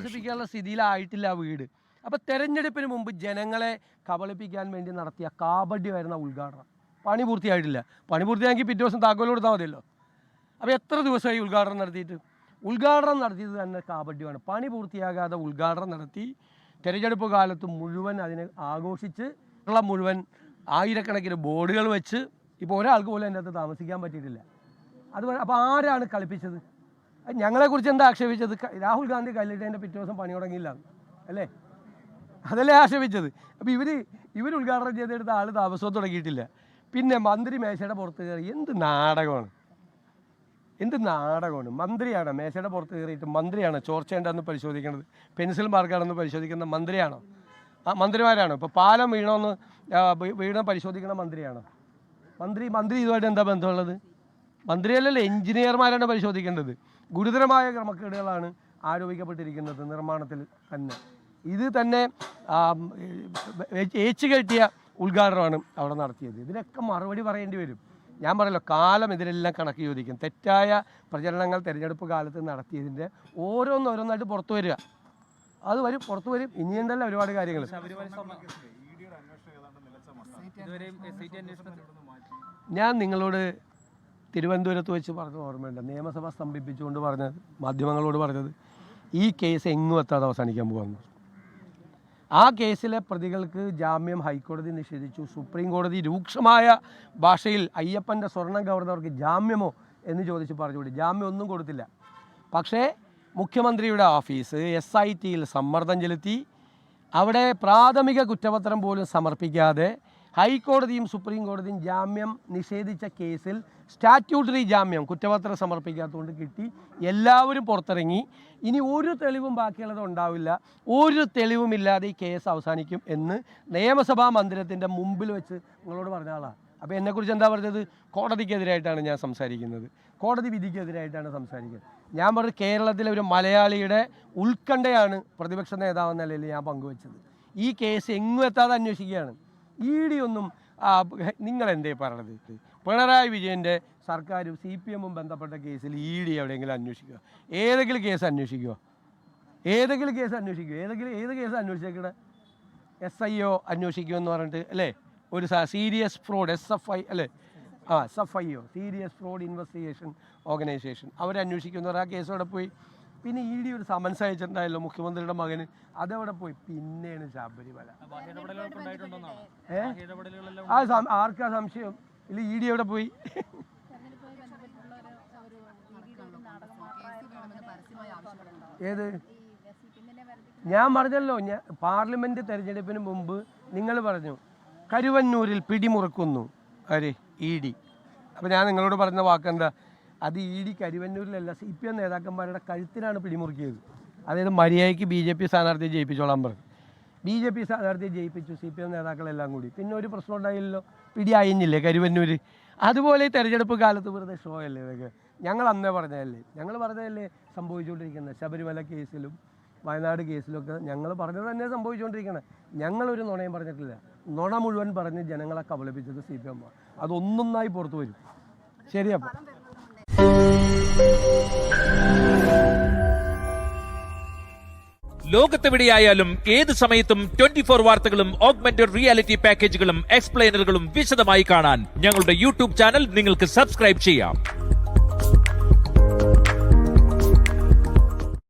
താമസിപ്പിക്കാനുള്ള സ്ഥിതിയിലായിട്ടില്ല ആ വീട്. അപ്പോൾ തെരഞ്ഞെടുപ്പിന് മുമ്പ് ജനങ്ങളെ കബളിപ്പിക്കാൻ വേണ്ടി നടത്തിയ കാപട്യമായിരുന്ന ഉദ്ഘാടനം പണി പൂർത്തിയായിട്ടില്ല. പണി പൂർത്തിയാക്കി പിറ്റേ ദിവസം താക്കോൽ കൊടുത്താൽ മതിയല്ലോ. അപ്പോൾ എത്ര ദിവസമായി ഉദ്ഘാടനം നടത്തിയിട്ട്? ഉദ്ഘാടനം നടത്തിയത് തന്നെ കാപട്യമാണ്. പണി പൂർത്തിയാകാതെ ഉദ്ഘാടനം നടത്തി തെരഞ്ഞെടുപ്പ് കാലത്ത് മുഴുവൻ അതിനെ ആഘോഷിച്ച് മുഴുവൻ ആയിരക്കണക്കിന് ബോർഡുകൾ വെച്ച് ഇപ്പോൾ ഒരാൾക്ക് പോലും അതിൻ്റെ അകത്ത് താമസിക്കാൻ പറ്റിയിട്ടില്ല. അതുപോലെ അപ്പോൾ ആരാണ് കളിപ്പിച്ചത്? ഞങ്ങളെക്കുറിച്ച് എന്താ ആക്ഷേപിച്ചത്? രാഹുൽ ഗാന്ധി കല്ലിട്ടതിൻ്റെ പിറ്റേ ദിവസം പണി തുടങ്ങിയില്ല അല്ലേ? അതല്ലേ ആക്ഷേപിച്ചത്. അപ്പോൾ ഇവർ ഉദ്ഘാടനം ചെയ്തെടുത്ത ആൾ താമസവും തുടങ്ങിയിട്ടില്ല. പിന്നെ മന്ത്രി മേശയുടെ പുറത്ത് കയറി എന്ത് നാടകമാണ്! മന്ത്രിയാണ് മേശയുടെ പുറത്ത് കയറിയിട്ട് മന്ത്രിയാണ് ചോർച്ചയുണ്ടെന്ന് പരിശോധിക്കുന്നത്, പെൻസിൽ മാർക്കാണെന്ന് പരിശോധിക്കുന്ന മന്ത്രിയാണോ? മന്ത്രിമാരാണോ? ഇപ്പോൾ പാലം വീണ പരിശോധിക്കുന്ന മന്ത്രിയാണോ? മന്ത്രി ഇതുമായിട്ട് എന്താ ബന്ധമുള്ളത്? മന്ത്രിയല്ലല്ലോ, എഞ്ചിനീയർമാരാണ് പരിശോധിക്കേണ്ടത്. ഗുരുതരമായ ക്രമക്കേടുകളാണ് ആരോപിക്കപ്പെട്ടിരിക്കുന്നത് നിർമ്മാണത്തിൽ തന്നെ. ഇത് തന്നെ ഏച്ചു കെട്ടിയ ഉദ്ഘാടനമാണ് അവിടെ നടത്തിയത്. ഇതിനൊക്കെ മറുപടി പറയേണ്ടി വരും. ഞാൻ പറയല്ലോ, കാലം ഇതിലെല്ലാം കണക്ക് ചോദിക്കും. തെറ്റായ പ്രചരണങ്ങൾ തിരഞ്ഞെടുപ്പ് കാലത്ത് നടത്തിയതിൻ്റെ ഓരോന്നായിട്ട് പുറത്തു വരിക. അത് പുറത്തു വരും. ഇനിയുണ്ടല്ലോ ഒരുപാട് കാര്യങ്ങൾ. ഞാൻ നിങ്ങളോട് തിരുവനന്തപുരത്ത് വെച്ച് പറഞ്ഞ ഓർമ്മയുണ്ട്, നിയമസഭ സ്തംഭിപ്പിച്ചുകൊണ്ട് പറഞ്ഞത്, മാധ്യമങ്ങളോട് പറഞ്ഞത്, ഈ കേസ് എങ്ങും എത്താതെ അവസാനിക്കാൻ പോകുന്നു. ആ കേസിലെ പ്രതികൾക്ക് ജാമ്യം ഹൈക്കോടതി നിഷേധിച്ചു. സുപ്രീം കോടതി രൂക്ഷമായ ഭാഷയിൽ അയ്യപ്പൻ്റെ സ്വർണം കവർന്നവർക്ക് ജാമ്യമോ എന്ന് ചോദിച്ച് പറഞ്ഞുകൂടി. ജാമ്യം ഒന്നും കൊടുത്തില്ല. പക്ഷേ മുഖ്യമന്ത്രിയുടെ ഓഫീസ് SITയിൽ സമ്മർദ്ദം ചെലുത്തി. അവിടെ പ്രാഥമിക കുറ്റപത്രം പോലും സമർപ്പിക്കാതെ ഹൈക്കോടതിയും സുപ്രീം കോടതിയും ജാമ്യം നിഷേധിച്ച കേസിൽ സ്റ്റാറ്റ്യൂട്ടറി ജാമ്യം കുറ്റപത്രം സമർപ്പിക്കാത്തതുകൊണ്ട് കിട്ടി. എല്ലാവരും പുറത്തിറങ്ങി. ഇനി ഒരു തെളിവും ബാക്കിയുള്ളത് ഉണ്ടാവില്ല. ഒരു തെളിവുമില്ലാതെ ഈ കേസ് അവസാനിക്കും എന്ന് നിയമസഭാ മന്ദിരത്തിൻ്റെ മുമ്പിൽ വെച്ച് നിങ്ങളോട് പറഞ്ഞ ആളാണ്. അപ്പോൾ എന്നെക്കുറിച്ച് എന്താ പറഞ്ഞത്? കോടതിക്കെതിരായിട്ടാണ് ഞാൻ സംസാരിക്കുന്നത്, കോടതി വിധിക്കെതിരായിട്ടാണ് സംസാരിക്കുന്നത്. ഞാൻ പറഞ്ഞത് കേരളത്തിലെ ഒരു മലയാളിയുടെ ഉത്കണ്ഠയാണ് പ്രതിപക്ഷ നേതാവെന്ന നിലയിൽ ഞാൻ പങ്കുവച്ചത്. ഈ കേസ് എങ്ങും എത്താതെ അന്വേഷിക്കുകയാണ്. ED ഒന്നും നിങ്ങളെന്തേ പറഞ്ഞത്? പിണറായി വിജയൻ്റെ സർക്കാരും CPM ബന്ധപ്പെട്ട കേസിൽ ED എവിടെയെങ്കിലും അന്വേഷിക്കുക? ഏതെങ്കിലും കേസ് അന്വേഷിക്കുക? ഏത് കേസ് അന്വേഷിച്ചേക്കണേ? SIO അന്വേഷിക്കുമെന്ന് പറഞ്ഞിട്ട് അല്ലേ? ഒരു സീരിയസ് ഫ്രോഡ് SFI അല്ലേ? SFIO, serious fraud investigation organisation, അവരന്വേഷിക്കുമെന്ന് പറഞ്ഞാൽ ആ കേസ് അവിടെ പോയി. പിന്നെ ED ഒരു സമൻസ് അയച്ചിട്ടുണ്ടായല്ലോ മുഖ്യമന്ത്രിയുടെ മകന്, അതെവിടെ പോയി? പിന്നെയാണ് ശബരിമല. ആർക്കാ സംശയം? ഇല്ല, ED എവിടെ പോയി? ഏത്? ഞാൻ പറഞ്ഞല്ലോ, പാർലമെന്റ് തെരഞ്ഞെടുപ്പിന് മുമ്പ് നിങ്ങൾ പറഞ്ഞു കരുവന്നൂരിൽ പിടിമുറുക്കുന്നു ED. അപ്പോൾ ഞാൻ നിങ്ങളോട് പറഞ്ഞ വാക്കെന്താ? അത് ED കരുവന്നൂരിലല്ല, CPM നേതാക്കന്മാരുടെ കഴുത്തിനാണ് പിടിമുറുക്കിയത്. അതായത് മര്യാദയ്ക്ക് BJP സ്ഥാനാർത്ഥിയെ ജയിപ്പിച്ചോളാൻ പറഞ്ഞു. BJP സ്ഥാനാർത്ഥിയെ ജയിപ്പിച്ചു CPM നേതാക്കളെല്ലാം കൂടി. പിന്നെ ഒരു പ്രശ്നം ഉണ്ടായില്ലല്ലോ, പിടി അയഞ്ഞില്ലേ കരുവന്നൂർ? അതുപോലെ ഈ തെരഞ്ഞെടുപ്പ് കാലത്ത് വെറുതെ ഷോ അല്ലേ ഇതൊക്കെ? ഞങ്ങൾ അന്നേ പറഞ്ഞതല്ലേ സംഭവിച്ചുകൊണ്ടിരിക്കുന്നത്. ശബരിമല കേസിലും വയനാട് കേസിലൊക്കെ ഞങ്ങൾ പറഞ്ഞത് തന്നെ സംഭവിച്ചുകൊണ്ടിരിക്കുന്നത്. ഞങ്ങളൊരു നുണയും പറഞ്ഞിട്ടില്ല. നുണ മുഴുവൻ പറഞ്ഞ് ജനങ്ങളെ കബളിപ്പിച്ചത് CPM. അതൊന്നൊന്നായി പുറത്തു വരും. ശരിയപ്പോൾ ലോകത്തെവിടെയായാലും ഏത് സമയത്തും 24 വാർത്തകളും ഓഗ്മെന്റഡ് റിയാലിറ്റി പാക്കേജുകളും എക്സ്പ്ലെയിനറുകളും വിശദമായി കാണാൻ ഞങ്ങളുടെ YouTube ചാനൽ നിങ്ങൾക്ക് സബ്സ്ക്രൈബ് ചെയ്യാം.